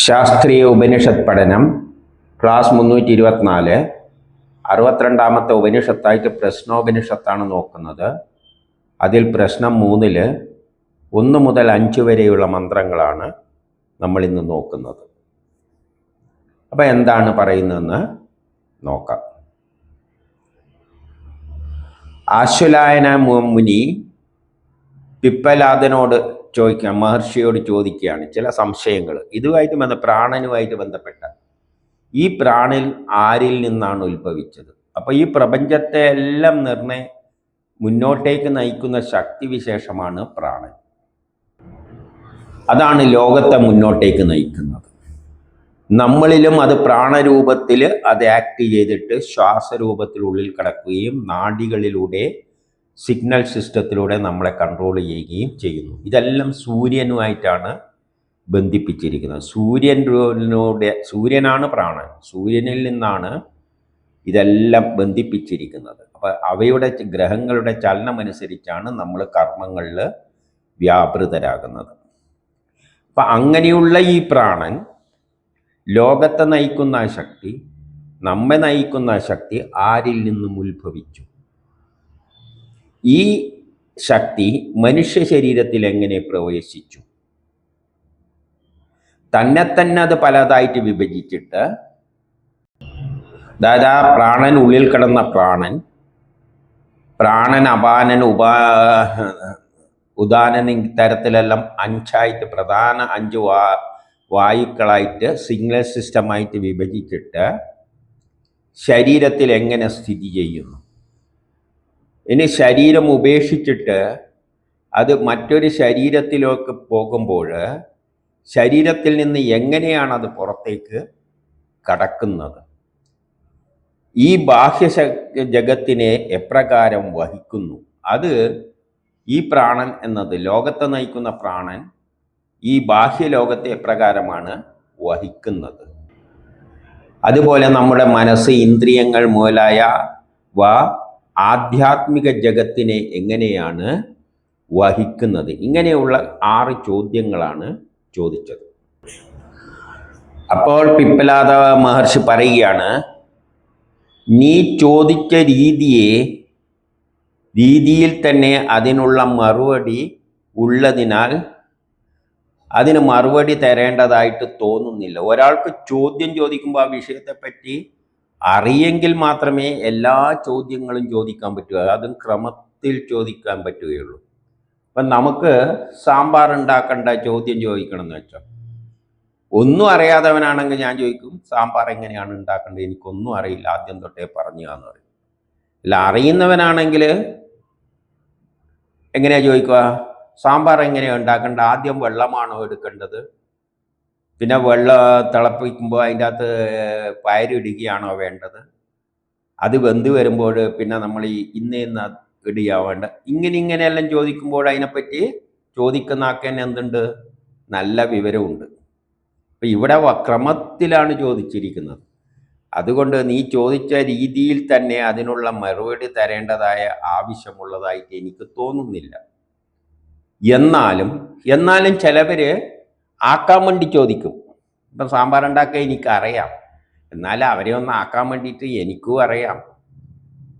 ശാസ്ത്രീയ ഉപനിഷത്ത് പഠനം ക്ലാസ് 324 62ാമത്തെ ഉപനിഷത്തായിട്ട് പ്രശ്നോപനിഷത്താണ് നോക്കുന്നത്. അതിൽ പ്രശ്നം 3-ൽ 1 മുതൽ 5 വരെയുള്ള മന്ത്രങ്ങളാണ് നമ്മൾ ഇന്ന് നോക്കുന്നത്. അപ്പം എന്താണ് പറയുന്നതെന്ന് നോക്കാം. ആശ്വലായന മുനി പിപ്പലാദനോട് മഹർഷിയോട് ചോദിക്കുകയാണ് ചില സംശയങ്ങൾ. ഇതുമായിട്ട് പ്രാണനുമായിട്ട് ബന്ധപ്പെട്ട ഈ പ്രാണൻ ആരിൽ നിന്നാണ് ഉത്ഭവിച്ചത്? അപ്പോൾ ഈ പ്രപഞ്ചത്തെ എല്ലാം മുന്നോട്ടേക്ക് നയിക്കുന്ന ശക്തി വിശേഷമാണ് പ്രാണൻ. അതാണ് ലോകത്തെ മുന്നോട്ടേക്ക് നയിക്കുന്നത്. നമ്മളിലും അത് പ്രാണരൂപത്തിൽ അത് ആക്ട് ചെയ്തിട്ട് ശ്വാസരൂപത്തിനുള്ളിൽ കിടക്കുകയും നാഡികളിലൂടെ സിഗ്നൽ സിസ്റ്റത്തിലൂടെ നമ്മളെ കൺട്രോൾ ചെയ്യുകയും ചെയ്യുന്നു. ഇതെല്ലാം സൂര്യനുമായിട്ടാണ് ബന്ധിപ്പിച്ചിരിക്കുന്നത്. സൂര്യനാണ് പ്രാണൻ. സൂര്യനിൽ നിന്നാണ് ഇതെല്ലാം ബന്ധിപ്പിച്ചിരിക്കുന്നത്. അപ്പോൾ അവയുടെ ഗ്രഹങ്ങളുടെ ചലനമനുസരിച്ചാണ് നമ്മൾ കർമ്മങ്ങളിൽ വ്യാപൃതരാകുന്നത്. അപ്പം അങ്ങനെയുള്ള ഈ പ്രാണൻ, ലോകത്തെ നയിക്കുന്ന ശക്തി, നമ്മെ നയിക്കുന്ന ശക്തി ആരിൽ നിന്നും ഉത്ഭവിച്ചു? ഈ ശക്തി മനുഷ്യ ശരീരത്തിൽ എങ്ങനെ പ്രവേശിച്ചു? തന്നെ അത് പലതായിട്ട് വിഭജിച്ചിട്ട്, അതായത് ആ പ്രാണൻ, ഉള്ളിൽ കിടന്ന പ്രാണൻ അപാനൻ ഉദാനൻ തരത്തിലെല്ലാം 5 പ്രധാന 5 വായുക്കളായിട്ട് സിഗ്നൽ സിസ്റ്റമായിട്ട് വിഭജിച്ചിട്ട് ശരീരത്തിൽ എങ്ങനെ സ്ഥിതി ചെയ്യുന്നു? ഇനി ശരീരം ഉപേക്ഷിച്ചിട്ട് അത് മറ്റൊരു ശരീരത്തിലേക്ക് പോകുമ്പോൾ ശരീരത്തിൽ നിന്ന് എങ്ങനെയാണ് അത് പുറത്തേക്ക് കടക്കുന്നത്? ഈ ബാഹ്യ ജഗത്തിനെ എപ്രകാരം വഹിക്കുന്നു? അത് ഈ പ്രാണൻ എന്നത്, ലോകത്തെ നയിക്കുന്ന പ്രാണൻ, ഈ ബാഹ്യ ലോകത്തെ എപ്രകാരമാണ് വഹിക്കുന്നത്? അതുപോലെ നമ്മുടെ മനസ്സ്, ഇന്ദ്രിയങ്ങൾ മുതലായവ ആധ്യാത്മിക ജഗത്തിനെ എങ്ങനെയാണ് വഹിക്കുന്നത്? ഇങ്ങനെയുള്ള 6 ചോദ്യങ്ങളാണ് ചോദിച്ചത്. അപ്പോൾ പിപ്പലാദ മഹർഷി പറയുകയാണ്, നീ ചോദിച്ച രീതിയിൽ തന്നെ അതിനുള്ള മറുപടി ഉള്ളതിനാൽ അതിന് മറുപടി തരേണ്ടതായിട്ട് തോന്നുന്നില്ല. ഒരാൾക്ക് ചോദ്യം ചോദിക്കുമ്പോൾ ആ വിഷയത്തെപ്പറ്റി അറിയെങ്കിൽ മാത്രമേ എല്ലാ ചോദ്യങ്ങളും ചോദിക്കാൻ പറ്റൂ. അതും ക്രമത്തിൽ ചോദിക്കാൻ പറ്റുകയുള്ളൂ. അപ്പം നമുക്ക് സാമ്പാർ ഉണ്ടാക്കേണ്ട ചോദ്യം ചോദിക്കണം എന്ന് വെച്ചാൽ, ഒന്നും അറിയാത്തവനാണെങ്കിൽ ഞാൻ ചോദിക്കും, സാമ്പാർ എങ്ങനെയാണ് ഉണ്ടാക്കേണ്ടത്? എനിക്കൊന്നും അറിയില്ല, ആദ്യം തൊട്ടേ പറഞ്ഞു എന്ന് പറയും. അല്ല, അറിയുന്നവനാണെങ്കിൽ എങ്ങനെയാണ് ചോദിക്കുക? സാമ്പാർ എങ്ങനെയാണ് ഉണ്ടാക്കേണ്ടത്? ആദ്യം വെള്ളമാണോ എടുക്കേണ്ടത്? പിന്നെ വെള്ളം തിളപ്പിക്കുമ്പോൾ അതിൻ്റെ അകത്ത് പയറിടുകയാണോ വേണ്ടത്? അത് വെന്ത് വരുമ്പോൾ പിന്നെ നമ്മൾ ഇന്ന ഇടുകയാണ് വേണ്ട? ഇങ്ങനെയെല്ലാം ചോദിക്കുമ്പോൾ അതിനെപ്പറ്റി ചോദിക്കുന്ന ആക്കാൻ എന്തുണ്ട്? നല്ല വിവരമുണ്ട്. അപ്പം ഇവിടെ ക്രമത്തിലാണ് ചോദിച്ചിരിക്കുന്നത്. അതുകൊണ്ട് നീ ചോദിച്ച രീതിയിൽ തന്നെ അതിനുള്ള മറുപടി തരേണ്ടതായ ആവശ്യമുള്ളതായിട്ട് എനിക്ക് തോന്നുന്നില്ല. എന്നാലും ചിലവർ ആക്കാൻ വേണ്ടി ചോദിക്കും. ഇപ്പം സാമ്പാർ ഉണ്ടാക്കാൻ എനിക്കറിയാം, എന്നാലും അവരെ ഒന്ന് ആക്കാൻ വേണ്ടിയിട്ട് എനിക്കും അറിയാം.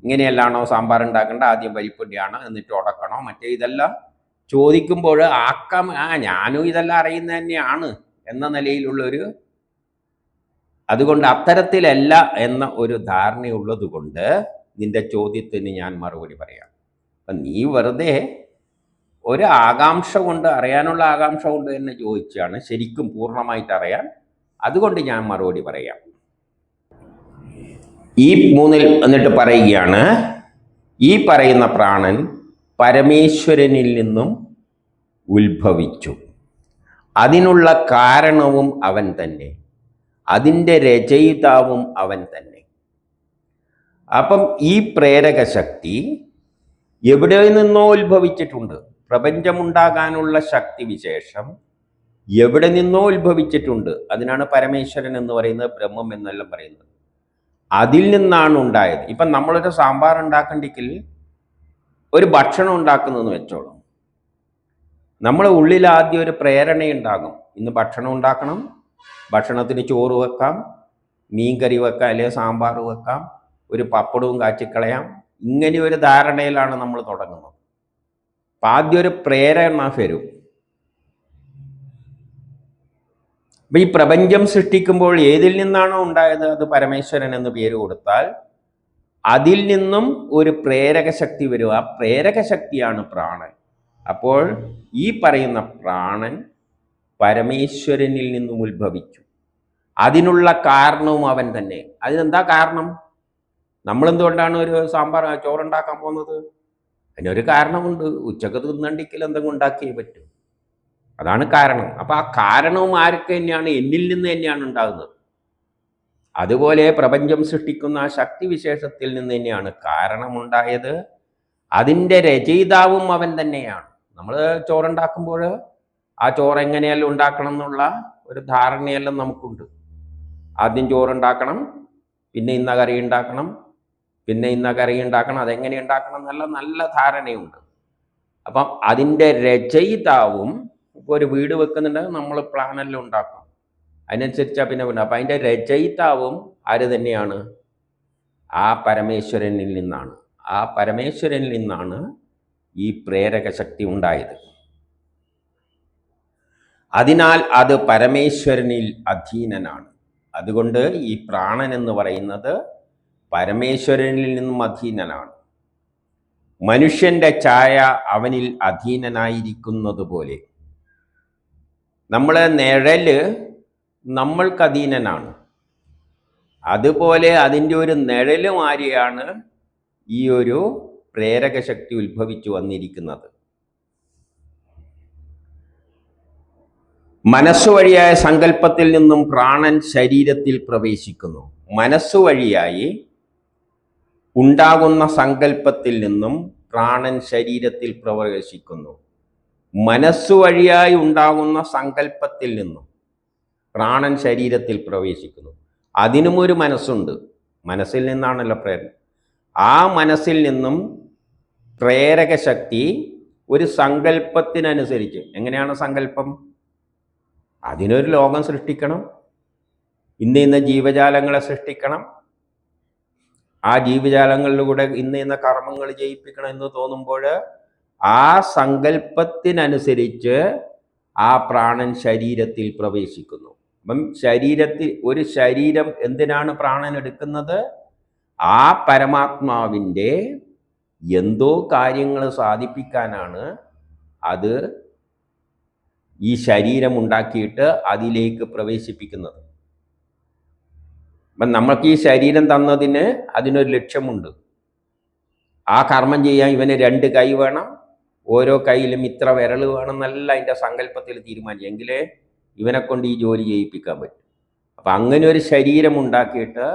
ഇങ്ങനെയല്ലാണോ സാമ്പാർ ഉണ്ടാക്കേണ്ട? ആദ്യം പരിപ്പൊടിയാണോ, എന്നിട്ട് ഉടക്കണോ, മറ്റേ ഇതെല്ലാം ചോദിക്കുമ്പോൾ ഞാനും ഇതെല്ലാം അറിയുന്നത് തന്നെയാണ് എന്ന നിലയിലുള്ളൊരു, അതുകൊണ്ട് അത്തരത്തിലല്ല എന്ന ഒരു ധാരണയുള്ളത് കൊണ്ട് നിന്റെ ചോദ്യത്തിന് ഞാൻ മറുപടി പറയാം. അപ്പം നീ വെറുതെ ഒരു ആകാംക്ഷ കൊണ്ട്, അറിയാനുള്ള ആകാംക്ഷ കൊണ്ട് തന്നെ ചോദിച്ചാണ്, ശരിക്കും പൂർണ്ണമായിട്ട് അറിയാൻ. അതുകൊണ്ട് ഞാൻ മറുപടി പറയാം. ഈ 3-ൽ എന്നിട്ട് പറയുകയാണ്, ഈ പറയുന്ന പ്രാണൻ പരമേശ്വരനിൽ നിന്നും ഉത്ഭവിച്ചു. അതിനുള്ള കാരണവും അവൻ തന്നെ, അതിൻ്റെ രചയിതാവും അവൻ തന്നെ. അപ്പം ഈ പ്രേരക ശക്തി എവിടെ നിന്നോ ഉത്ഭവിച്ചിട്ടുണ്ട്. പ്രപഞ്ചമുണ്ടാകാനുള്ള ശക്തി വിശേഷം എവിടെ നിന്നോ ഉത്ഭവിച്ചിട്ടുണ്ട്. അതിനാണ് പരമേശ്വരൻ എന്ന് പറയുന്നത്, ബ്രഹ്മം എന്നെല്ലാം പറയുന്നത്. അതിൽ നിന്നാണ് ഉണ്ടായത്. ഇപ്പം നമ്മളൊരു സാമ്പാർ ഉണ്ടാക്കണ്ടെങ്കിൽ ഒരു ഭക്ഷണം ഉണ്ടാക്കുന്നതെന്ന് വെച്ചോളൂ, നമ്മളെ ഉള്ളിൽ ആദ്യം ഒരു പ്രേരണയുണ്ടാകും, ഇന്ന് ഭക്ഷണം ഉണ്ടാക്കണം, ഭക്ഷണത്തിന് ചോറ് വെക്കാം, മീൻ കറി വെക്കാം, അല്ലെങ്കിൽ സാമ്പാർ വെക്കാം, ഒരു പപ്പടവും കാച്ചിക്കളയാം. ഇങ്ങനെ ഒരു ധാരണയിലാണ് നമ്മൾ തുടങ്ങുന്നത്. അപ്പം ആദ്യം ഒരു പ്രേരണ വരും. അപ്പം ഈ പ്രപഞ്ചം സൃഷ്ടിക്കുമ്പോൾ ഏതിൽ നിന്നാണോ ഉണ്ടായത് അത് പരമേശ്വരൻ എന്ന് പേര് കൊടുത്താൽ അതിൽ നിന്നും ഒരു പ്രേരക ശക്തി വരും. ആ പ്രേരക ശക്തിയാണ് പ്രാണൻ. അപ്പോൾ ഈ പറയുന്ന പ്രാണൻ പരമേശ്വരനിൽ നിന്നും ഉത്ഭവിച്ചു. അതിനുള്ള കാരണവും അവൻ തന്നെ. അതിനെന്താ കാരണം? നമ്മളെന്തുകൊണ്ടാണ് ഒരു ചോറുണ്ടാക്കാൻ പോകുന്നത്? അതിനൊരു കാരണമുണ്ട്. ഉച്ചക്ക് തിന്നണ്ടിക്കൽ എന്തെങ്കിലും ഉണ്ടാക്കിയേ പറ്റും. അതാണ് കാരണം. അപ്പം ആ കാരണവും ആർക്ക് തന്നെയാണ്? എന്നിൽ നിന്ന് തന്നെയാണ് ഉണ്ടാകുന്നത്. അതുപോലെ പ്രപഞ്ചം സൃഷ്ടിക്കുന്ന ആ ശക്തി വിശേഷത്തിൽ നിന്ന് തന്നെയാണ് കാരണമുണ്ടായത്. അതിൻ്റെ രചയിതാവും അവൻ തന്നെയാണ്. നമ്മൾ ചോറുണ്ടാക്കുമ്പോൾ ആ ചോറ് എങ്ങനെയെല്ലാം ഉണ്ടാക്കണം എന്നുള്ള ഒരു ധാരണയെല്ലാം നമുക്കുണ്ട്. ആദ്യം ചോറുണ്ടാക്കണം, പിന്നെ ഇന്ന കറി ഉണ്ടാക്കണം, പിന്നെ ഇന്ന കറി ഉണ്ടാക്കണം, അതെങ്ങനെ ഉണ്ടാക്കണം എന്നുള്ള നല്ല ധാരണയുണ്ട്. അപ്പം അതിൻ്റെ രചയിതാവും, ഇപ്പോൾ ഒരു വീട് വെക്കുന്നുണ്ടെങ്കിൽ നമ്മൾ പ്ലാനെല്ലാം ഉണ്ടാക്കും, അതിനനുസരിച്ചാണ് പിന്നെ വീട്. അപ്പം അതിൻ്റെ രചയിതാവും ആര് തന്നെയാണ്? ആ പരമേശ്വരനിൽ നിന്നാണ്. ആ പരമേശ്വരനിൽ നിന്നാണ് ഈ പ്രേരക ശക്തി ഉണ്ടായത്. അതിനാൽ അത് പരമേശ്വരനിൽ അധീനനാണ്. അതുകൊണ്ട് ഈ പ്രാണൻ എന്ന് പറയുന്നത് പരമേശ്വരനിൽ നിന്നും അധീനനാണ്. മനുഷ്യന്റെ ഛായ അവനിൽ അധീനനായിരിക്കുന്നത് പോലെ നമ്മളെ നിഴല് നമ്മൾക്ക് അധീനനാണ്. അതുപോലെ അതിൻ്റെ ഒരു നിഴല് മാറിയാണ് ഈ ഒരു പ്രേരക ശക്തി ഉത്ഭവിച്ചു വന്നിരിക്കുന്നത്. മനസ്സുവഴിയായ സങ്കല്പത്തിൽ നിന്നും പ്രാണൻ ശരീരത്തിൽ പ്രവേശിക്കുന്നു. മനസ്സുവഴിയായി ഉണ്ടാകുന്ന സങ്കല്പത്തിൽ നിന്നും പ്രാണൻ ശരീരത്തിൽ പ്രവേശിക്കുന്നു. മനസ്സുവഴിയായി ഉണ്ടാകുന്ന സങ്കല്പത്തിൽ നിന്നും പ്രാണൻ ശരീരത്തിൽ പ്രവേശിക്കുന്നു. അതിനും ഒരു മനസ്സുണ്ട്. മനസ്സിൽ നിന്നാണല്ലോ പ്രേരണ. ആ മനസ്സിൽ നിന്നും പ്രേരക ശക്തി ഒരു സങ്കല്പത്തിനനുസരിച്ച്, എങ്ങനെയാണ് സങ്കല്പം? അതിനൊരു ലോകം സൃഷ്ടിക്കണം, ഇന്ന ജീവജാലങ്ങളെ സൃഷ്ടിക്കണം, ആ ജീവജാലങ്ങളിലൂടെ ഇന്ന കർമ്മങ്ങൾ ചെയ്യിപ്പിക്കണം എന്ന് തോന്നുമ്പോൾ ആ സങ്കല്പത്തിനനുസരിച്ച് ആ പ്രാണൻ ശരീരത്തിൽ പ്രവേശിക്കുന്നു. അപ്പം ഒരു ശരീരം എന്തിനാണ് പ്രാണൻ എടുക്കുന്നത്? ആ പരമാത്മാവിൻ്റെ എന്തോ കാര്യങ്ങൾ സാധിപ്പിക്കാനാണ് അത് ഈ ശരീരം ഉണ്ടാക്കിയിട്ട് അതിലേക്ക് പ്രവേശിപ്പിക്കുന്നത്. അപ്പം നമ്മൾക്ക് ഈ ശരീരം തന്നതിന് അതിനൊരു ലക്ഷ്യമുണ്ട്. ആ കർമ്മം ചെയ്യാൻ ഇവന് 2 കൈ വേണം, ഓരോ കൈയിലും ഇത്ര വിരൽ വേണം എന്നല്ല അതിൻ്റെ സങ്കല്പത്തിൽ തീരുമാനിച്ചു, എങ്കിലേ ഇവനെ കൊണ്ട് ഈ ജോലി ചെയ്യിപ്പിക്കാൻ പറ്റും. അപ്പം അങ്ങനെ ഒരു ശരീരം ഉണ്ടാക്കിയിട്ട്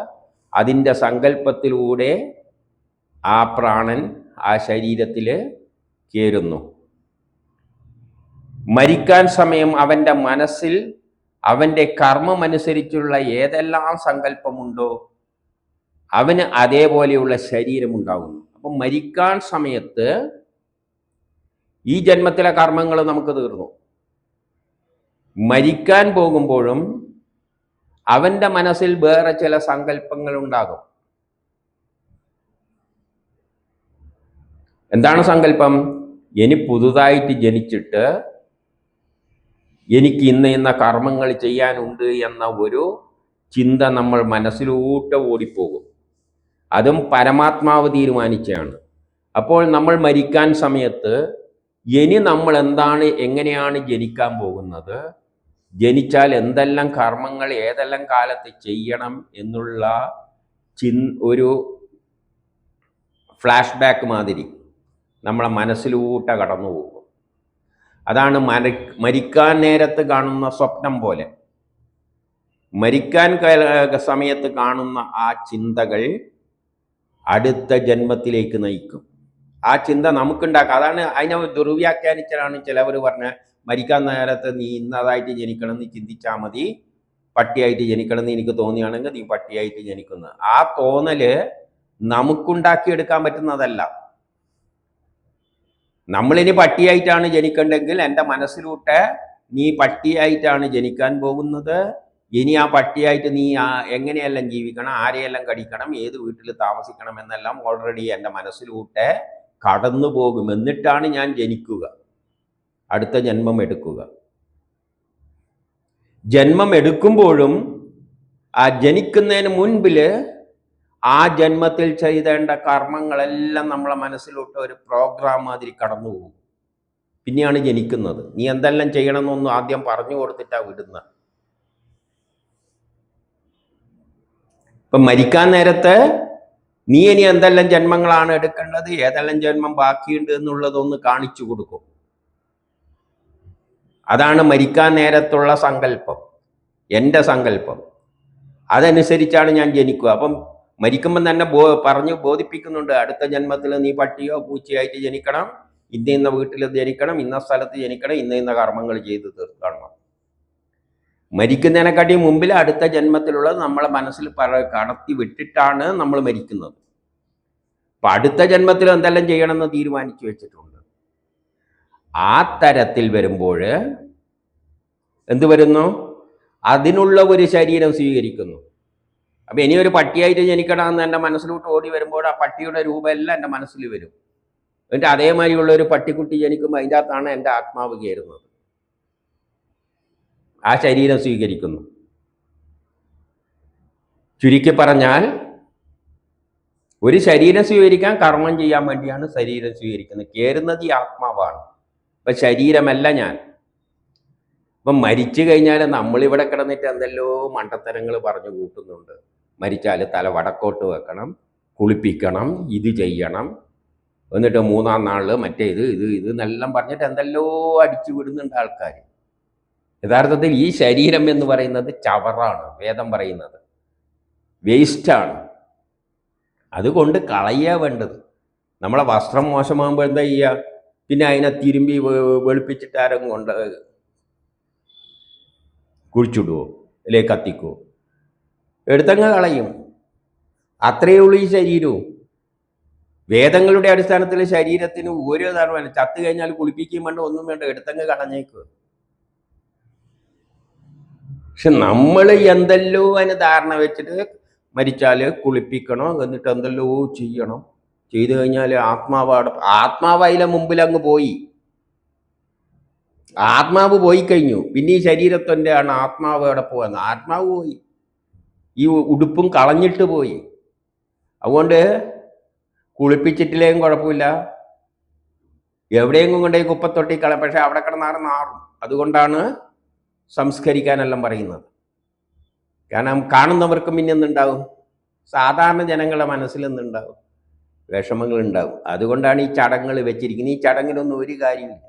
അതിൻ്റെ സങ്കല്പത്തിലൂടെ ആ പ്രാണൻ ആ ശരീരത്തിൽ ചേരുന്നു. മരിക്കാൻ സമയം അവൻ്റെ മനസ്സിൽ അവൻ്റെ കർമ്മമനുസരിച്ചുള്ള ഏതെല്ലാം സങ്കല്പമുണ്ടോ അവന് അതേപോലെയുള്ള ശരീരം ഉണ്ടാകുന്നു. അപ്പം മരിക്കാൻ സമയത്ത് ഈ ജന്മത്തിലെ കർമ്മങ്ങൾ നമുക്ക് തീർന്നു. മരിക്കാൻ പോകുമ്പോഴും അവൻ്റെ മനസ്സിൽ വേറെ ചില സങ്കല്പങ്ങൾ ഉണ്ടാകും. എന്താണ് സങ്കല്പം? ഇനി പുതുതായിട്ട് ജനിച്ചിട്ട് എനിക്ക് ഇന്ന കർമ്മങ്ങൾ ചെയ്യാനുണ്ട് എന്ന ഒരു ചിന്ത നമ്മൾ മനസ്സിലൂട്ട് ഓടിപ്പോകും. അതും പരമാത്മാവ് തീരുമാനിച്ചാണ്. അപ്പോൾ നമ്മൾ മരിക്കാൻ സമയത്ത് ഇനി നമ്മൾ എങ്ങനെയാണ് ജനിക്കാൻ പോകുന്നത്, ജനിച്ചാൽ എന്തെല്ലാം കർമ്മങ്ങൾ ഏതെല്ലാം കാലത്ത് ചെയ്യണം എന്നുള്ള ഒരു ഫ്ലാഷ് ബാക്ക് മാതിരി നമ്മളെ മനസ്സിലൂട്ട് കടന്നു പോകും. അതാണ് മരിക്കാൻ നേരത്ത് കാണുന്ന സ്വപ്നം പോലെ. മരിക്കാൻ സമയത്ത് കാണുന്ന ആ ചിന്തകൾ അടുത്ത ജന്മത്തിലേക്ക് നയിക്കും. ആ ചിന്ത നമുക്കുണ്ടാക്കാം. അതാണ് അതിനെ ദുർവ്യാഖ്യാനിച്ചാണ് ചിലവർ പറഞ്ഞ മരിക്കാൻ നേരത്ത് നീ ഇന്നതായിട്ട് ജനിക്കണം എന്ന് ചിന്തിച്ചാൽ മതി, പട്ടിയായിട്ട് ജനിക്കണം എന്ന് എനിക്ക് തോന്നിയാണെങ്കിൽ നീ പട്ടിയായിട്ട് ജനിക്കുന്നത്. ആ തോന്നല് നമുക്കുണ്ടാക്കിയെടുക്കാൻ പറ്റുന്നതല്ല. നമ്മളിനി പട്ടിയായിട്ടാണ് ജനിക്കേണ്ടെങ്കിൽ എൻ്റെ മനസ്സിലൂട്ട് നീ പട്ടിയായിട്ടാണ് ജനിക്കാൻ പോകുന്നത്, ഇനി ആ പട്ടിയായിട്ട് നീ എങ്ങനെയെല്ലാം ജീവിക്കണം, ആരെയെല്ലാം കടിക്കണം, ഏത് വീട്ടിൽ താമസിക്കണം എന്നെല്ലാം ഓൾറെഡി എൻ്റെ മനസ്സിലൂടെ കടന്നു പോകും. എന്നിട്ടാണ് ഞാൻ ജനിക്കുക, അടുത്ത ജന്മം എടുക്കുക. ജന്മം എടുക്കുമ്പോഴും ആ ജനിക്കുന്നതിന് മുൻപിൽ ആ ജന്മത്തിൽ ചെയ്തേണ്ട കർമ്മങ്ങളെല്ലാം നമ്മളെ മനസ്സിലോട്ട് ഒരു പ്രോഗ്രാം മാതിരി കടന്നു പോകും. പിന്നെയാണ് ജനിക്കുന്നത്. നീ എന്തെല്ലാം ചെയ്യണമെന്നൊന്നും ആദ്യം പറഞ്ഞു കൊടുത്തിട്ടാ വിടുന്നത്. ഇപ്പം മരിക്കാൻ നേരത്ത് നീ ഇനി എന്തെല്ലാം ജന്മങ്ങളാണ് എടുക്കേണ്ടത്, ഏതെല്ലാം ജന്മം ബാക്കിയുണ്ട് എന്നുള്ളതൊന്ന് കാണിച്ചു കൊടുക്കും. അതാണ് മരിക്കാൻ നേരത്തുള്ള സങ്കല്പം, എൻ്റെ സങ്കല്പം. അതനുസരിച്ചാണ് ഞാൻ ജനിക്കുക. അപ്പം മരിക്കുമ്പം തന്നെ പറഞ്ഞു ബോധിപ്പിക്കുന്നുണ്ട്, അടുത്ത ജന്മത്തിൽ നീ പട്ടിയോ പൂച്ചയായിട്ട് ജനിക്കണം, ഇന്ന വീട്ടിൽ ജനിക്കണം, ഇന്ന സ്ഥലത്ത് ജനിക്കണം, ഇന്ന കർമ്മങ്ങൾ ചെയ്ത് തീർക്കണം. മരിക്കുന്നതിനെക്കാട്ടി മുമ്പിൽ അടുത്ത ജന്മത്തിലുള്ളത് നമ്മളെ മനസ്സിൽ കടത്തി വിട്ടിട്ടാണ് നമ്മൾ മരിക്കുന്നത്. അപ്പം അടുത്ത ജന്മത്തിൽ എന്തെല്ലാം ചെയ്യണമെന്ന് തീരുമാനിച്ചു വെച്ചിട്ടുണ്ട്. ആ തരത്തിൽ വരുമ്പോൾ എന്ത് വരുന്നു? അതിനുള്ള ഒരു ശരീരം സ്വീകരിക്കുന്നു. അപ്പം ഇനി ഒരു പട്ടിയായിട്ട് ജനിക്കണമെന്ന് എൻ്റെ മനസ്സിലോട്ട് ഓടി വരുമ്പോൾ ആ പട്ടിയുടെ രൂപമെല്ലാം എൻ്റെ മനസ്സിൽ വരും. എന്നിട്ട് അതേമാതിരിയുള്ള ഒരു പട്ടിക്കുട്ടി ജനിക്കുമ്പോൾ അതിൻ്റെ അകത്താണ് എൻ്റെ ആത്മാവ് കയറുന്നത്. ആ ശരീരം സ്വീകരിക്കുന്നു. ചുരുക്കി പറഞ്ഞാൽ ഒരു ശരീരം സ്വീകരിക്കാൻ കർമ്മം ചെയ്യാൻ വേണ്ടിയാണ് ശരീരം സ്വീകരിക്കുന്നത്. കയറുന്നത് ഈ ആത്മാവാണ്. അപ്പം ശരീരമല്ല ഞാൻ. അപ്പം മരിച്ചു കഴിഞ്ഞാൽ നമ്മളിവിടെ കിടന്നിട്ട് എന്തെല്ലോ മണ്ടത്തരങ്ങൾ പറഞ്ഞു കൂട്ടുന്നുണ്ട്. മരിച്ചാൽ തല വടക്കോട്ട് വെക്കണം, കുളിപ്പിക്കണം, ഇത് ചെയ്യണം, എന്നിട്ട് 3-ാം നാളിൽ മറ്റേ ഇത് എന്നെല്ലാം പറഞ്ഞിട്ട് എന്തെല്ലോ അടിച്ചു വിടുന്നുണ്ട് ആൾക്കാർ. യഥാർത്ഥത്തിൽ ഈ ശരീരം എന്ന് പറയുന്നത് ചവറാണ്. വേദം പറയുന്നത് വേസ്റ്റാണ്. അതുകൊണ്ട് കളയുക വേണ്ടത്. നമ്മളെ വസ്ത്രം മോശമാകുമ്പോൾ എന്താ ചെയ്യുക? പിന്നെ അതിനെ തിരുമ്പി വെളുപ്പിച്ചിട്ട് ആരും കൊണ്ട് കുഴിച്ചിടുവോ അല്ലെ കത്തിക്കുവോ? എടുത്തങ്ങ് കളയും. അത്രയേ ഉള്ളൂ ഈ ശരീരവും. വേദങ്ങളുടെ അടിസ്ഥാനത്തിൽ ശരീരത്തിന് ഒരു ധർമ്മമില്ല. ചത്തു കഴിഞ്ഞാൽ കുളിപ്പിക്കുകയും വേണ്ട, ഒന്നും വേണ്ട, എടുത്തങ്ങ് കളഞ്ഞേക്കുക. പക്ഷെ നമ്മൾ എന്തെല്ലോ അതിന് ധാരണ വെച്ചിട്ട് മരിച്ചാൽ കുളിപ്പിക്കണം, എന്നിട്ട് എന്തെല്ലോ ചെയ്യണം. ചെയ്തു കഴിഞ്ഞാൽ ആത്മാവ് അതിലെ മുമ്പിൽ അങ്ങ് പോയി. ആത്മാവ് പോയി കഴിഞ്ഞു. പിന്നെ ഈ ശരീരത്തിൻ്റെ ആണ് ആത്മാവ് അവിടെ പോകുന്നത്. ആത്മാവ് പോയി, ഈ ഉടുപ്പും കളഞ്ഞിട്ട് പോയി. അതുകൊണ്ട് കുളിപ്പിച്ചിട്ടില്ലേലും കുഴപ്പമില്ല, എവിടെയെങ്കിലും കൊണ്ടേ കുപ്പത്തൊട്ടി പക്ഷെ അവിടെ കിടന്നാറ് നാറും. അതുകൊണ്ടാണ് സംസ്കരിക്കാനെല്ലാം പറയുന്നത്. കാരണം കാണുന്നവർക്കും പിന്നെ എന്തുണ്ടാവും? സാധാരണ ജനങ്ങളുടെ മനസ്സിൽ എന്തുണ്ടാവും? വിഷമങ്ങളുണ്ടാവും. അതുകൊണ്ടാണ് ഈ ചടങ്ങുകൾ വെച്ചിരിക്കുന്നത്. ഈ ചടങ്ങിനൊന്നും ഒരു കാര്യമില്ല.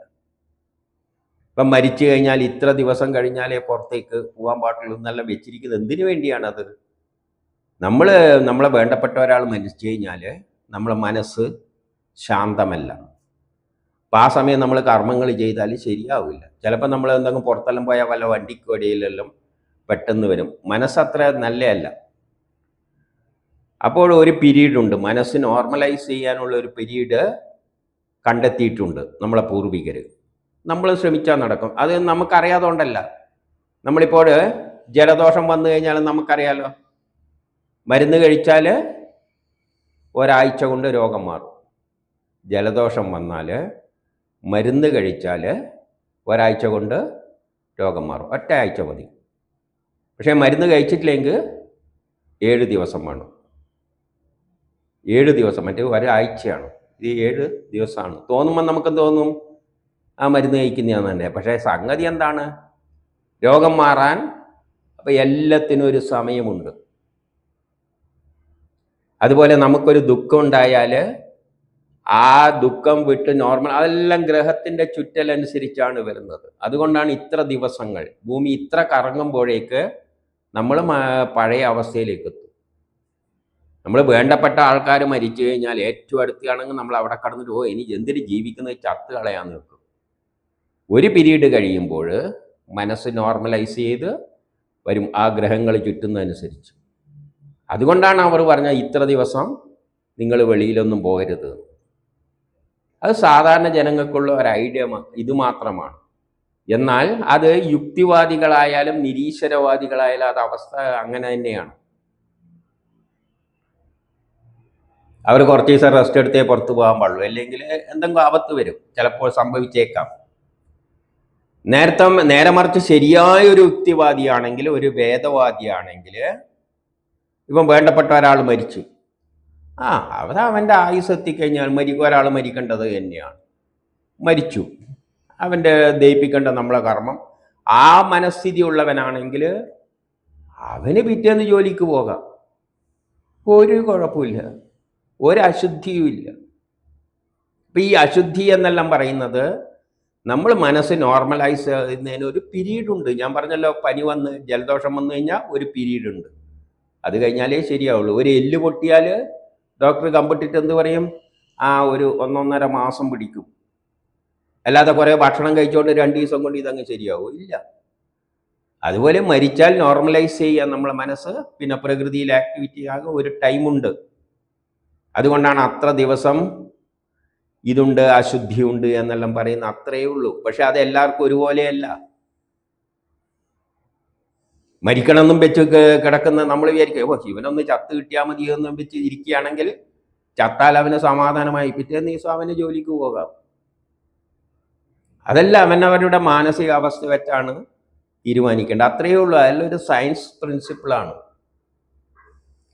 ഇപ്പം മരിച്ചു കഴിഞ്ഞാൽ ഇത്ര ദിവസം കഴിഞ്ഞാലേ പുറത്തേക്ക് പോകാൻ പാടുള്ളൂ എന്നെല്ലാം വെച്ചിരിക്കുന്നത് എന്തിനു വേണ്ടിയാണത്? നമ്മളെ വേണ്ടപ്പെട്ട ഒരാൾ മരിച്ചു കഴിഞ്ഞാൽ നമ്മളെ മനസ്സ് ശാന്തമല്ല. അപ്പം ആ സമയം നമ്മൾ കർമ്മങ്ങൾ ചെയ്താൽ ശരിയാവില്ല. ചിലപ്പോൾ നമ്മൾ എന്തെങ്കിലും പുറത്തെല്ലാം പോയാൽ വല്ല വണ്ടിക്കോടിയിലെല്ലാം പെട്ടെന്ന് വരും. മനസ്സത്ര നല്ലതല്ല. അപ്പോൾ ഒരു പീരീഡുണ്ട്, മനസ്സ് നോർമലൈസ് ചെയ്യാനുള്ള ഒരു പീരീഡ് കണ്ടെത്തിയിട്ടുണ്ട് നമ്മളെ പൂർവികർ. നമ്മൾ ശ്രമിച്ചാൽ നടക്കും. അത് നമുക്കറിയാതുകൊണ്ടല്ല. നമ്മളിപ്പോൾ ജലദോഷം വന്നു കഴിഞ്ഞാൽ നമുക്കറിയാലോ, മരുന്ന് കഴിച്ചാൽ ഒരാഴ്ച കൊണ്ട് രോഗം മാറും. ജലദോഷം വന്നാൽ മരുന്ന് കഴിച്ചാൽ ഒരാഴ്ച കൊണ്ട് രോഗം മാറും. ഒറ്റ ആഴ്ച മതി. പക്ഷേ മരുന്ന് കഴിച്ചിട്ടില്ലെങ്കിൽ 7 ദിവസം വേണം. 7 ദിവസം, മറ്റേ ഒരാഴ്ചയാണ്. ഇത് 7 ദിവസമാണ്. തോന്നുമ്പോൾ നമുക്ക് തോന്നും ആ മരുന്ന് കഴിക്കുന്നതാണ് തന്നെ. പക്ഷേ സംഗതി എന്താണ്? രോഗം മാറാൻ അപ്പം എല്ലാത്തിനും ഒരു സമയമുണ്ട്. അതുപോലെ നമുക്കൊരു ദുഃഖം ഉണ്ടായാൽ ആ ദുഃഖം വിട്ട് നോർമൽ, അതെല്ലാം ഗ്രഹത്തിൻ്റെ ചുറ്റലനുസരിച്ചാണ് വരുന്നത്. അതുകൊണ്ടാണ് ഇത്ര ദിവസങ്ങൾ, ഭൂമി ഇത്ര കറങ്ങുമ്പോഴേക്ക് നമ്മൾ പഴയ അവസ്ഥയിലേക്ക് എത്തും. നമ്മൾ വേണ്ടപ്പെട്ട ആൾക്കാർ മരിച്ചു കഴിഞ്ഞാൽ ഏറ്റവും അടുത്താണെങ്കിൽ നമ്മൾ അവിടെ കടന്നിട്ട് ഇനി എന്തിന് ജീവിക്കുന്നത്, ചത്ത് കളയാൻ നിൽക്കും. ഒരു പീരീഡ് കഴിയുമ്പോൾ മനസ്സ് നോർമലൈസ് ചെയ്ത് വരും ആ ഗ്രഹങ്ങൾ ചുറ്റുന്നതനുസരിച്ച്. അതുകൊണ്ടാണ് അവർ പറഞ്ഞ ഇത്ര ദിവസം നിങ്ങൾ വെളിയിലൊന്നും പോകരുത്. അത് സാധാരണ ജനങ്ങൾക്കുള്ള ഒരു ഐഡിയ ഇത് മാത്രമാണ്. എന്നാൽ അത് യുക്തിവാദികളായാലും നിരീശ്വരവാദികളായാലും അത് അവസ്ഥ അങ്ങനെ തന്നെയാണ്. അവർ കുറച്ച് ദിവസം റെസ്റ്റ് എടുത്തേ പുറത്തു പോകാൻ പാടുള്ളൂ, അല്ലെങ്കിൽ എന്തെങ്കിലും ആപത്ത് വരും, ചിലപ്പോൾ സംഭവിച്ചേക്കാം. നേരെ മറിച്ച് ശരിയായ ഒരു യുക്തിവാദിയാണെങ്കിൽ, ഒരു വേദവാദിയാണെങ്കിൽ, ഇപ്പം വേണ്ടപ്പെട്ട ഒരാൾ മരിച്ചു, അവൻ്റെ ആയുസ് എത്തിക്കഴിഞ്ഞാൽ ഒരാൾ മരിക്കേണ്ടത് തന്നെയാണ്. മരിച്ചു, അവൻ്റെ ദയിപ്പിക്കേണ്ട നമ്മളെ കർമ്മം. ആ മനസ്ഥിതി ഉള്ളവനാണെങ്കിൽ അവന് പിറ്റേന്ന് ജോലിക്ക് പോകാം, ഒരു കുഴപ്പമില്ല, ഒരു അശുദ്ധിയുമില്ല. ഇപ്പം ഈ അശുദ്ധി എന്നെല്ലാം പറയുന്നത് നമ്മൾ മനസ്സ് നോർമലൈസ് ചെയ്യുന്നതിന് ഒരു പീരീഡ് ഉണ്ട്. ഞാൻ പറഞ്ഞല്ലോ, പനി വന്ന് ജലദോഷം വന്നു കഴിഞ്ഞാൽ ഒരു പീരീഡ് ഉണ്ട്, അത് കഴിഞ്ഞാലേ ശരിയാവുള്ളൂ. ഒരു എല്ല് പൊട്ടിയാൽ ഡോക്ടർ കമ്പിട്ടിട്ട് എന്ത് പറയും? ഒരു 1.5 മാസം പിടിക്കും. അല്ലാതെ കുറേ ഭക്ഷണം കഴിച്ചുകൊണ്ട് 2 ദിവസം കൊണ്ട് ഇതങ്ങ് ശരിയാവും ഇല്ല. അതുപോലെ മരിച്ചാൽ നോർമലൈസ് ചെയ്യാൻ നമ്മളെ മനസ്സ്, പിന്നെ പ്രകൃതിയിൽ ആക്ടിവിറ്റി ആകെ ഒരു ടൈമുണ്ട്. അതുകൊണ്ടാണ് അത്ര ദിവസം ഇതുണ്ട്, അശുദ്ധിയുണ്ട് എന്നെല്ലാം പറയുന്ന, അത്രയേ ഉള്ളൂ. പക്ഷെ അത് എല്ലാവർക്കും ഒരുപോലെയല്ല. മരിക്കണമെന്നും വെച്ച് കിടക്കുന്ന നമ്മൾ വിചാരിക്കും, ഇവനൊന്ന് ചത്ത് കിട്ടിയാൽ മതി എന്നും വെച്ച് ഇരിക്കുകയാണെങ്കിൽ ചത്താൽ അവന് സമാധാനമായി പിറ്റേന്ന് ദിവസം അവന് ജോലിക്ക് പോകാം. അതല്ല, അവനവരുടെ മാനസികാവസ്ഥ വെച്ചാണ് തീരുമാനിക്കേണ്ടത്, അത്രയേ ഉള്ളൂ. അതിലൊരു സയൻസ് പ്രിൻസിപ്പിളാണ്.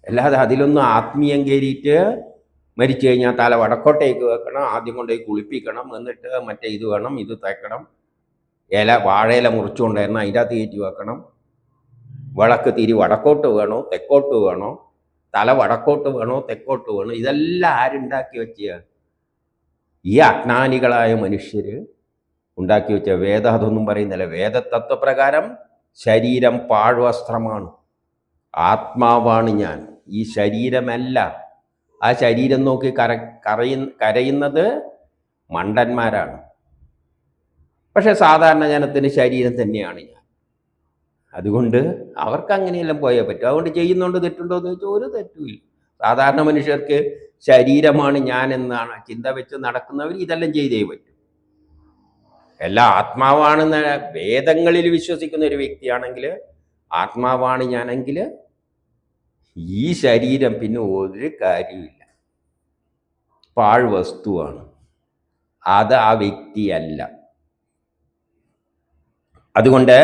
അല്ലാതെ അതിലൊന്നും ആത്മീയം കയറിയിട്ട് മരിച്ചു കഴിഞ്ഞാൽ തല വടക്കോട്ടേക്ക് വെക്കണം, ആദ്യം കൊണ്ടുപോയി കുളിപ്പിക്കണം, എന്നിട്ട് മറ്റേ ഇത് വേണം, ഇത് തേക്കണം, വാഴയില മുറിച്ചുകൊണ്ടായിരുന്നു അതിൻ്റെ അകത്ത് കയറ്റി വെക്കണം, വിളക്ക് തിരി വടക്കോട്ട് വേണോ തെക്കോട്ട് വേണോ, തല വടക്കോട്ട് വേണോ തെക്കോട്ട് വേണോ, ഇതെല്ലാം ആരുണ്ടാക്കി വെച്ച? ഈ അജ്ഞാനികളായ മനുഷ്യർ ഉണ്ടാക്കി വെച്ച. വേദം അതൊന്നും പറയുന്നില്ല. വേദതത്വപ്രകാരം ശരീരം പാഴ്വസ്ത്രമാണ്, ആത്മാവാണ് ഞാൻ, ഈ ശരീരമല്ല. ആ ശരീരം നോക്കി കരയുന്നത് മണ്ടന്മാരാണ്. പക്ഷെ സാധാരണ ജനത്തിന് ശരീരം തന്നെയാണ് ഞാൻ. അതുകൊണ്ട് അവർക്ക് അങ്ങനെയെല്ലാം പോയേ പറ്റും. അതുകൊണ്ട് ചെയ്യുന്നുണ്ട് തെറ്റുണ്ടോ എന്ന് ചോദിച്ചാൽ ഒരു തെറ്റുമില്ല. സാധാരണ മനുഷ്യർക്ക് ശരീരമാണ് ഞാൻ എന്നാണ് ചിന്ത വെച്ച് നടക്കുന്നവർ ഇതെല്ലാം ചെയ്തേ പറ്റും. എല്ലാം ആത്മാവാണെന്ന് വേദങ്ങളിൽ വിശ്വസിക്കുന്ന ഒരു വ്യക്തിയാണെങ്കിൽ, ആത്മാവാണ് ഞാനെങ്കിൽ ഈ ശരീരം പിന്നെ ഒരു കാര്യമില്ല, പാഴ്വസ്തുവാണ്. അത് ആ വ്യക്തിയല്ല. അതുകൊണ്ട്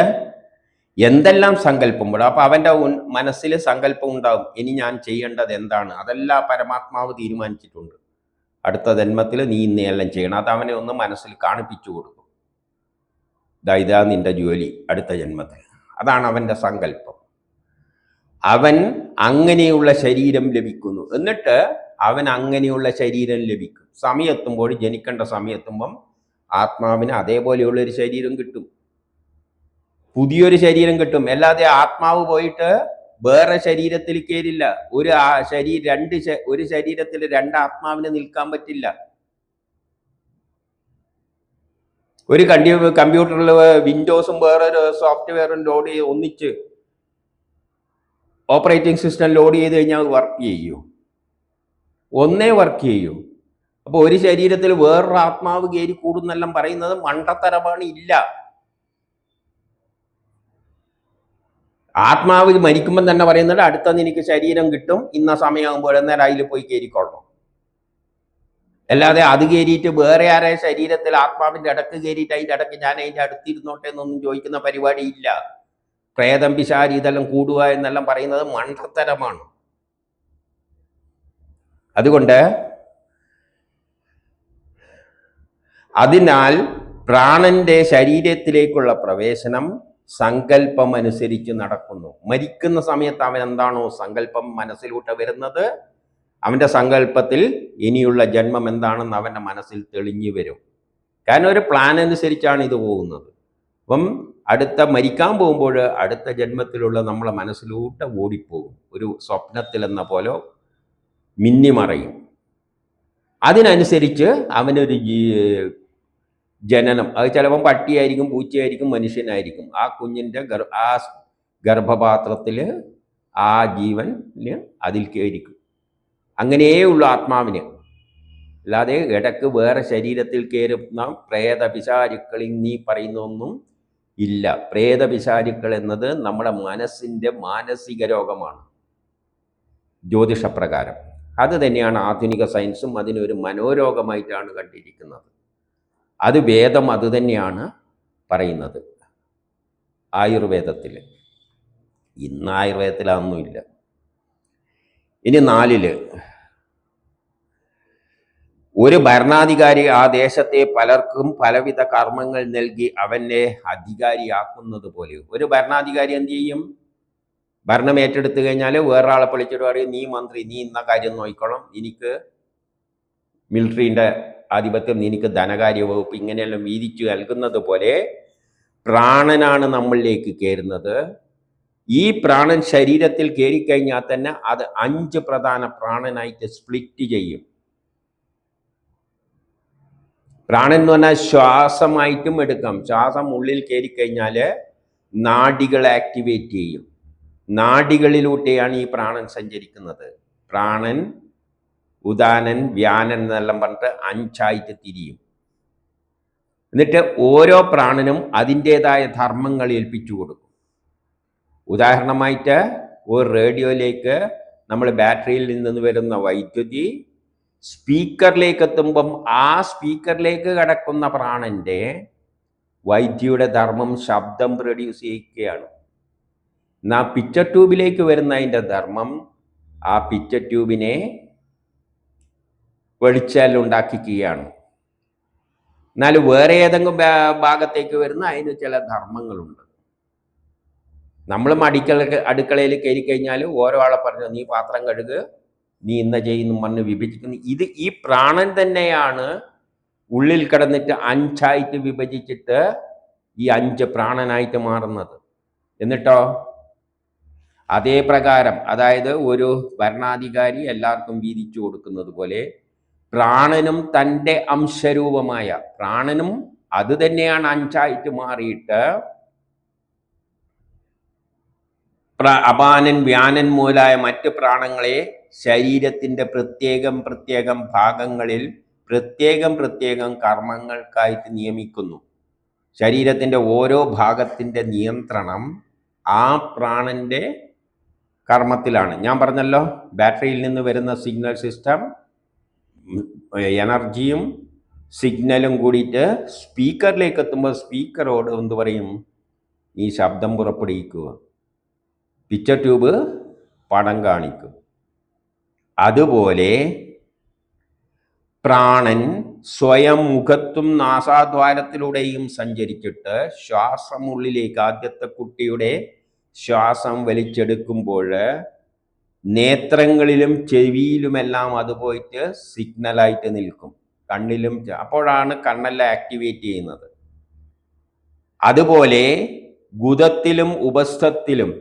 എന്തെല്ലാം സങ്കല്പം അപ്പോൾ അവൻ്റെ മനസ്സിൽ സങ്കല്പം ഉണ്ടാവും, ഇനി ഞാൻ ചെയ്യേണ്ടത് എന്താണ്, അതെല്ലാം പരമാത്മാവ് തീരുമാനിച്ചിട്ടുണ്ട്. അടുത്ത ജന്മത്തിൽ നീ ഇന്നെല്ലാം ചെയ്യണം. അത് അവനെ ഒന്ന് മനസ്സിൽ കാണിപ്പിച്ചു കൊടുക്കും. ഇതാ നിന്റെ ജോലി അടുത്ത ജന്മത്തിൽ. അതാണ് അവൻ്റെ സങ്കല്പം. അവൻ അങ്ങനെയുള്ള ശരീരം ലഭിക്കുന്നു. എന്നിട്ട് അവൻ അങ്ങനെയുള്ള ശരീരം ലഭിക്കും. സമയത്തുമ്പോൾ, ജനിക്കേണ്ട സമയത്തുമ്പം ആത്മാവിന് അതേപോലെയുള്ളൊരു ശരീരം കിട്ടും, പുതിയൊരു ശരീരം കിട്ടും. അല്ലാതെ ആത്മാവ് പോയിട്ട് വേറെ ശരീരത്തിൽ കയറില്ല. ഒരു ശരീരത്തിൽ 2 ആത്മാവിന് നിൽക്കാൻ പറ്റില്ല. ഒരു കമ്പ്യൂട്ടറിൽ വിൻഡോസും വേറൊരു സോഫ്റ്റ്വെയറും ലോഡ് ചെയ്ത് ഒന്നിച്ച് ഓപ്പറേറ്റിംഗ് സിസ്റ്റം ലോഡ് ചെയ്ത് കഴിഞ്ഞാൽ വർക്ക് ചെയ്യൂ? ഒന്നേ വർക്ക് ചെയ്യൂ. അപ്പോൾ ഒരു ശരീരത്തിൽ വേറൊരു ആത്മാവ് കയറി കൂടുന്നെല്ലാം പറയുന്നത് മണ്ടത്തരമാണ്. ഇല്ല. ആത്മാവ് മരിക്കുമ്പം തന്നെ പറയുന്നത് അടുത്ത നിനക്ക് ശരീരം കിട്ടും, ഇന്ന സമയമാകുമ്പോൾ എന്നേരം അതിൽ പോയി കയറിക്കൊള്ളണം. അല്ലാതെ അത് കയറിയിട്ട് വേറെ ആരെ ശരീരത്തിൽ ആത്മാവിൻ്റെ ഇടക്ക് കയറിയിട്ട് അതിൻ്റെ ഇടയ്ക്ക് ഞാൻ അതിൻ്റെ അടുത്തിരുന്നോട്ടെ എന്നൊന്നും ചോദിക്കുന്ന പരിപാടി ഇല്ല. പ്രേതം പിശാചി ഇതെല്ലാം കൂടുക എന്നെല്ലാം പറയുന്നത് മണ്ടത്തരമാണ്. അതുകൊണ്ട് അതിനാൽ പ്രാണന്റെ ശരീരത്തിലേക്കുള്ള പ്രവേശനം സങ്കല്പം അനുസരിച്ച് നടക്കുന്നു. മരിക്കുന്ന സമയത്ത് അവൻ എന്താണോ സങ്കല്പം മനസ്സിലൂട്ട് വരുന്നത്, അവൻ്റെ സങ്കല്പത്തിൽ ഇനിയുള്ള ജന്മം എന്താണെന്ന് അവൻ്റെ മനസ്സിൽ തെളിഞ്ഞു വരും. കാരണം ഒരു പ്ലാൻ അനുസരിച്ചാണ് ഇത് പോകുന്നത്. അപ്പം മരിക്കാൻ പോകുമ്പോൾ അടുത്ത ജന്മത്തിലുള്ള നമ്മളെ മനസ്സിലൂട്ട് ഓടിപ്പോകും. ഒരു സ്വപ്നത്തിൽ എന്ന പോലെ മിന്നിമറയും. അതിനനുസരിച്ച് അവനൊരു ജനനം, അത് ചിലപ്പം പട്ടിയായിരിക്കും, പൂച്ചയായിരിക്കും, മനുഷ്യനായിരിക്കും. ആ കുഞ്ഞിൻ്റെ ആ ഗർഭപാത്രത്തിൽ ആ ജീവന് അതിൽ കയറിക്കും. അങ്ങനെയേ ഉള്ളൂ ആത്മാവിന്. അല്ലാതെ ഇടയ്ക്ക് വേറെ ശരീരത്തിൽ കയറുന്ന പ്രേത പിശാചുക്കളിൽ നീ പറയുന്നൊന്നും ഇല്ല. പ്രേതപിശാചുക്കൾ എന്നത് നമ്മുടെ മനസ്സിൻ്റെ മാനസിക രോഗമാണ് ജ്യോതിഷപ്രകാരം. അത് തന്നെയാണ് ആധുനിക സയൻസും അതിനൊരു മനോരോഗമായിട്ടാണ് കണ്ടിരിക്കുന്നത്. അത് വേദം അത് തന്നെയാണ് പറയുന്നത് ആയുർവേദത്തിൽ. ഇന്ന് ആയുർവേദത്തിൽ അതൊന്നുമില്ല. ഇനി 4 ഒരു ഭരണാധികാരി ആ ദേശത്തെ പലർക്കും പലവിധ കർമ്മങ്ങൾ നൽകി അവനെ അധികാരിയാക്കുന്നത് പോലെ. ഒരു ഭരണാധികാരി എന്ത് ചെയ്യും? ഭരണം ഏറ്റെടുത്തു കഴിഞ്ഞാൽ വേറൊരാളെ വിളിച്ചിട്ട് പറയും, നീ മന്ത്രി, നീ ഇന്ന കാര്യം നോക്കണം, എനിക്ക് മിലിറ്ററിൻ്റെ ആധിപത്യം, എനിക്ക് ധനകാര്യ വകുപ്പ്, ഇങ്ങനെയെല്ലാം വീതിച്ചു നൽകുന്നത് പോലെ പ്രാണനാണ് നമ്മളിലേക്ക് കയറുന്നത്. ഈ പ്രാണൻ ശരീരത്തിൽ കയറിക്കഴിഞ്ഞാൽ തന്നെ അത് 5 പ്രധാന പ്രാണനായിട്ട് സ്പ്ലിറ്റ് ചെയ്യും. പ്രാണൻ എന്ന് പറഞ്ഞാൽ ശ്വാസമായിട്ടും എടുക്കാം. ശ്വാസം ഉള്ളിൽ കയറിക്കഴിഞ്ഞാൽ നാഡികൾ ആക്ടിവേറ്റ് ചെയ്യും. നാഡികളിലൂടെയാണ് ഈ പ്രാണൻ സഞ്ചരിക്കുന്നത്. പ്രാണൻ, ഉദാനൻ, വ്യാനൻ എന്നെല്ലാം പറഞ്ഞിട്ട് 5 തിരിയും. എന്നിട്ട് ഓരോ പ്രാണനും അതിൻ്റെതായ ധർമ്മങ്ങൾ ഏൽപ്പിച്ചു കൊടുക്കും. ഉദാഹരണമായിട്ട് ഒരു റേഡിയോയിലേക്ക് നമ്മൾ ബാറ്ററിയിൽ നിന്ന് വരുന്ന വൈദ്യുതി സ്പീക്കറിലേക്ക് എത്തുമ്പം ആ സ്പീക്കറിലേക്ക് കടക്കുന്ന പ്രാണന്റെ വൈദ്യുതിയുടെ ധർമ്മം ശബ്ദം പ്രൊഡ്യൂസ് ചെയ്യുകയാണ്. എന്നാൽ പിക്ചർ ട്യൂബിലേക്ക് വരുന്നതിൻ്റെ ധർമ്മം ആ പിക്ചർ ട്യൂബിനെ വെളിച്ചെല്ലുണ്ടാക്കിക്കുകയാണ്. എന്നാൽ വേറെ ഏതെങ്കിലും ഭാഗത്തേക്ക് വരുന്ന അതിന് ചില ധർമ്മങ്ങളുണ്ട്. നമ്മളും അടുക്കളയിൽ കയറി കഴിഞ്ഞാൽ ഓരോ ആളെ പറഞ്ഞു, നീ പാത്രം കഴുകുക, നീ ഇന്ന ചെയ്യുന്നു പറഞ്ഞ് വിഭജിക്കുന്നു. ഈ പ്രാണൻ തന്നെയാണ് ഉള്ളിൽ കിടന്നിട്ട് 5 വിഭജിച്ചിട്ട് ഈ 5 പ്രാണനായിട്ട് മാറുന്നത്. എന്നിട്ടോ അതേ പ്രകാരം, അതായത് ഒരു ഭരണാധികാരി എല്ലാവർക്കും വീതിച്ചു കൊടുക്കുന്നത് പോലെ പ്രാണനും തൻ്റെ അംശരൂപമായ പ്രാണനും അത് തന്നെയാണ് 5 മാറിയിട്ട് അപാനൻ, വ്യാനൻ മൂലായ മറ്റ് പ്രാണങ്ങളെ ശരീരത്തിൻ്റെ പ്രത്യേകം ഭാഗങ്ങളിൽ പ്രത്യേകം കർമ്മങ്ങൾക്കായിട്ട് നിയമിക്കുന്നു. ശരീരത്തിൻ്റെ ഓരോ ഭാഗത്തിൻ്റെ നിയന്ത്രണം ആ പ്രാണന്റെ കർമ്മത്തിലാണ്. ഞാൻ പറഞ്ഞല്ലോ, ബാറ്ററിയിൽ നിന്ന് വരുന്ന സിഗ്നൽ സിസ്റ്റം, എനർജിയും സിഗ്നലും കൂടിയിട്ട് സ്പീക്കറിലേക്ക് എത്തുമ്പോൾ സ്പീക്കറോട് എന്ത് പറയും? ഈ ശബ്ദം പുറപ്പെടുവിക്കുക. പിക്ചർ ട്യൂബ് പടം കാണിക്കും. അതുപോലെ പ്രാണൻ സ്വയം മുഖത്തും നാസാദ്വാരത്തിലൂടെയും സഞ്ചരിച്ചിട്ട് ശ്വാസം ഉള്ളിലേക്ക്, ആദ്യത്തെ കുട്ടിയുടെ ശ്വാസം വലിച്ചെടുക്കുമ്പോൾ നേത്രങ്ങളിലും ചെവിയിലുമെല്ലാം അത് പോയിട്ട് സിഗ്നലായിട്ട് നിൽക്കും, കണ്ണിലും. അപ്പോഴാണ് കണ്ണെല്ലാം ആക്ടിവേറ്റ് ചെയ്യുന്നത്. അതുപോലെ ഗുദത്തിലും ഉപസ്ഥത്തിലും,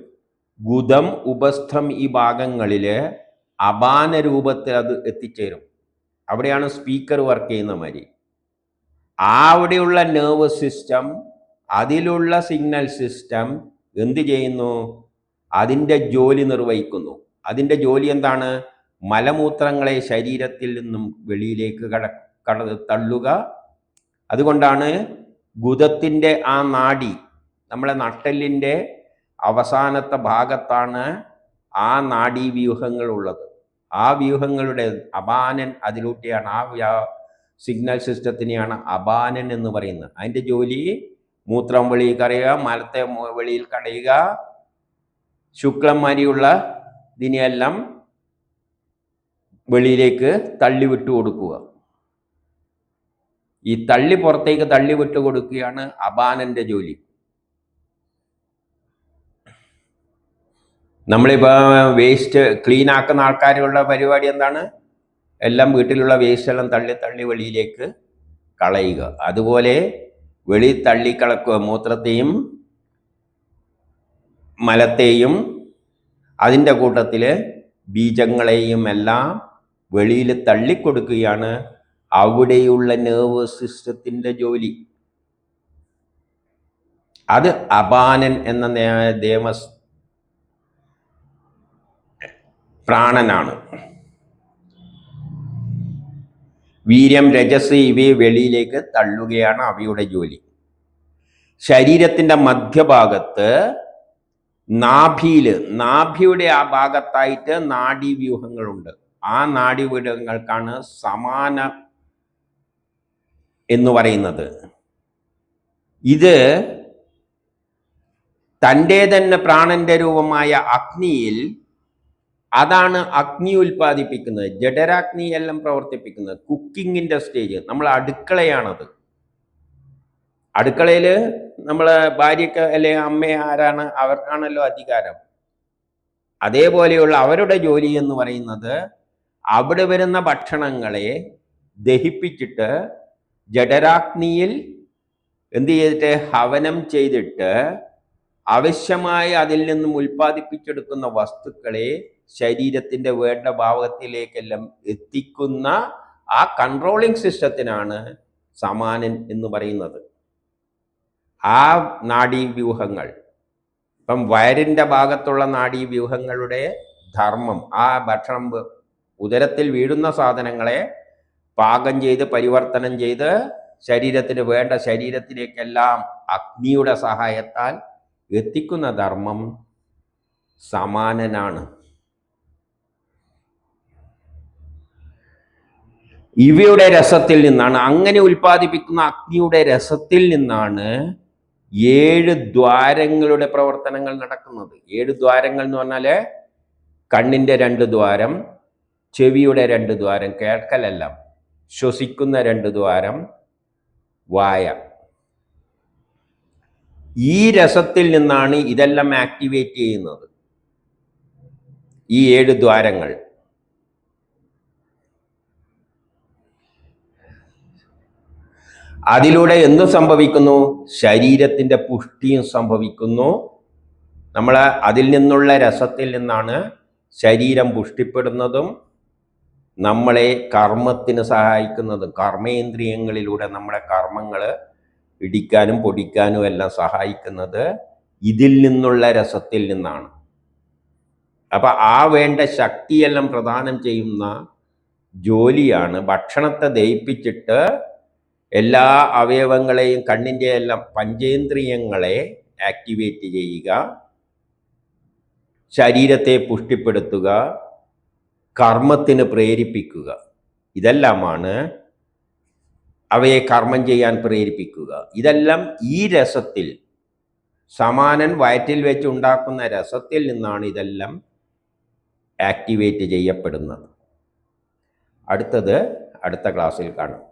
ഗുദം, ഉപസ്ഥം ഈ ഭാഗങ്ങളിൽ അപാന രൂപത്തിൽ അത് എത്തിച്ചേരും. അവിടെയാണ് സ്പീക്കർ വർക്ക് ചെയ്യുന്ന മാതിരി. അവിടെയുള്ള നെർവസ് സിസ്റ്റം, അതിലുള്ള സിഗ്നൽ സിസ്റ്റം എന്ത് ചെയ്യുന്നു? അതിൻ്റെ ജോലി നിർവഹിക്കുന്നു. അതിൻ്റെ ജോലി എന്താണ്? മലമൂത്രങ്ങളെ ശരീരത്തിൽ നിന്നും വെളിയിലേക്ക് തള്ളുക. അതുകൊണ്ടാണ് ഗുദത്തിൻ്റെ ആ നാഡി, നമ്മളെ നട്ടെല്ലിൻ്റെ അവസാനത്തെ ഭാഗത്താണ് ആ നാഡീവ്യൂഹങ്ങൾ ഉള്ളത്. ആ വ്യൂഹങ്ങളുടെ അപാനൻ അതിലൂടെയാണ്, ആ സിഗ്നൽ സിസ്റ്റത്തിനെയാണ് അപാനൻ എന്ന് പറയുന്നത്. അതിൻ്റെ ജോലി മൂത്രം വെളിയിൽ കളയുക, മലത്തെ വെളിയിൽ കളയുക, ശുക്ലം മാതിരിയുള്ള ഇതിനെയെല്ലാം വെളിയിലേക്ക് തള്ളിവിട്ടു കൊടുക്കുക. ഈ പുറത്തേക്ക് തള്ളിവിട്ടു കൊടുക്കുകയാണ് അപാനന്റെ ജോലി. നമ്മളിപ്പോൾ വേസ്റ്റ് ക്ലീൻ ആക്കുന്ന ആൾക്കാരുള്ള പരിപാടി എന്താണ്? എല്ലാം വീട്ടിലുള്ള വേസ്റ്റ് എല്ലാം തള്ളി വെളിയിലേക്ക് കളയുക. അതുപോലെ വെളി തള്ളിക്കളക്കുക, മൂത്രത്തെയും മലത്തെയും അതിൻ്റെ കൂട്ടത്തിൽ ബീജങ്ങളെയും എല്ലാം വെളിയിൽ തള്ളിക്കൊടുക്കുകയാണ് അവിടെയുള്ള നെർവസ് സിസ്റ്റത്തിൻ്റെ ജോലി. അത് അപാനൻ എന്ന പ്രാണനാണ്. വീര്യം, രജസ് ഇവയെ വെളിയിലേക്ക് തള്ളുകയാണ് അവയുടെ ജോലി. ശരീരത്തിന്റെ മധ്യഭാഗത്ത് നാഭിയുടെ ആ ഭാഗത്തായിട്ട് നാഡീവ്യൂഹങ്ങളുണ്ട്. ആ നാഡീവ്യൂഹങ്ങൾക്കാണ് സമാന എന്ന് പറയുന്നത്. ഇത് തൻ്റെ തന്നെ പ്രാണന്റെ രൂപമായ അഗ്നിയിൽ, അതാണ് അഗ്നി ഉൽപ്പാദിപ്പിക്കുന്നത്, ജഠരാഗ്നി എല്ലാം പ്രവർത്തിപ്പിക്കുന്നത്. കുക്കിങ്ങിന്റെ സ്റ്റേജ്, നമ്മൾ അടുക്കളയാണത്. അടുക്കളയിൽ നമ്മളെ ഭാര്യയ്ക്ക് അല്ലെങ്കിൽ അമ്മ ആരാണ്, അവർക്കാണല്ലോ അധികാരം. അതേപോലെയുള്ള അവരുടെ ജോലി എന്ന് പറയുന്നത് അവിടെ വരുന്ന ഭക്ഷണങ്ങളെ ദഹിപ്പിച്ചിട്ട് ജഠരാഗ്നിയിൽ എന്ത് ചെയ്തിട്ട് ഹവനം ചെയ്തിട്ട് ആവശ്യമായി അതിൽ നിന്നും ഉൽപ്പാദിപ്പിച്ചെടുക്കുന്ന വസ്തുക്കളെ ശരീരത്തിന്റെ വേണ്ട ഭാവത്തിലേക്കെല്ലാം എത്തിക്കുന്ന ആ കൺട്രോളിംഗ് സിസ്റ്റത്തിനാണ് സമാനൻ എന്ന് പറയുന്നത്. ആ നാഡീവ്യൂഹങ്ങൾ, ഇപ്പം വയറിന്റെ ഭാഗത്തുള്ള നാഡീവ്യൂഹങ്ങളുടെ ധർമ്മം, ആ ഭക്ഷണം ഉദരത്തിൽ വീഴുന്ന സാധനങ്ങളെ പാകം ചെയ്ത് പരിവർത്തനം ചെയ്ത് ശരീരത്തിന് വേണ്ട ശരീരത്തിലേക്കെല്ലാം അഗ്നിയുടെ സഹായത്താൽ എത്തിക്കുന്ന ധർമ്മം സമാനനാണ്. ഇവയുടെ രസത്തിൽ നിന്നാണ്, അങ്ങനെ ഉൽപ്പാദിപ്പിക്കുന്ന അഗ്നിയുടെ രസത്തിൽ നിന്നാണ് 7 ദ്വാരങ്ങളുടെ പ്രവർത്തനങ്ങൾ നടക്കുന്നത്. 7 ദ്വാരങ്ങൾ എന്ന് പറഞ്ഞാല് കണ്ണിന്റെ 2 ദ്വാരം, ചെവിയുടെ 2 ദ്വാരം, കേൾക്കലെല്ലാം, ശ്വസിക്കുന്ന 2 ദ്വാരം, വായ. ഈ രസത്തിൽ നിന്നാണ് ഇതെല്ലാം ആക്ടിവേറ്റ് ചെയ്യുന്നത്, ഈ 7 ദ്വാരങ്ങൾ. അതിലൂടെ എന്ത് സംഭവിക്കുന്നു? ശരീരത്തിന്റെ പുഷ്ടിയും സംഭവിക്കുന്നു. നമ്മൾ അതിൽ നിന്നുള്ള രസത്തിൽ നിന്നാണ് ശരീരം പുഷ്ടിപ്പെടുന്നതും നമ്മളെ കർമ്മത്തിന് സഹായിക്കുന്നതും. കർമ്മേന്ദ്രിയങ്ങളിലൂടെ നമ്മുടെ കർമ്മങ്ങൾ ഇടിക്കാനും പൊടിക്കാനും എല്ലാം സഹായിക്കുന്നത് ഇതിൽ നിന്നുള്ള രസത്തിൽ നിന്നാണ്. അപ്പൊ ആ വേണ്ട ശക്തിയെല്ലാം പ്രദാനം ചെയ്യുന്ന ജോലിയാണ് ഭക്ഷണത്തെ ദഹിപ്പിച്ചിട്ട് എല്ലാ അവയവങ്ങളെയും, കണ്ണിൻ്റെ എല്ലാം പഞ്ചേന്ദ്രിയങ്ങളെ ആക്ടിവേറ്റ് ചെയ്യുക, ശരീരത്തെ പുഷ്ടിപ്പെടുത്തുക, കർമ്മത്തിന് പ്രേരിപ്പിക്കുക. ഇതെല്ലാമാണ് അവയെ കർമ്മം ചെയ്യാൻ പ്രേരിപ്പിക്കുക. ഇതെല്ലാം ഈ രസത്തിൽ, സമാനൻ വയറ്റിൽ വെച്ച് ഉണ്ടാക്കുന്ന രസത്തിൽ നിന്നാണ് ഇതെല്ലാം ആക്ടിവേറ്റ് ചെയ്യപ്പെടുന്നത്. അടുത്ത ക്ലാസ്സിൽ കാണാം.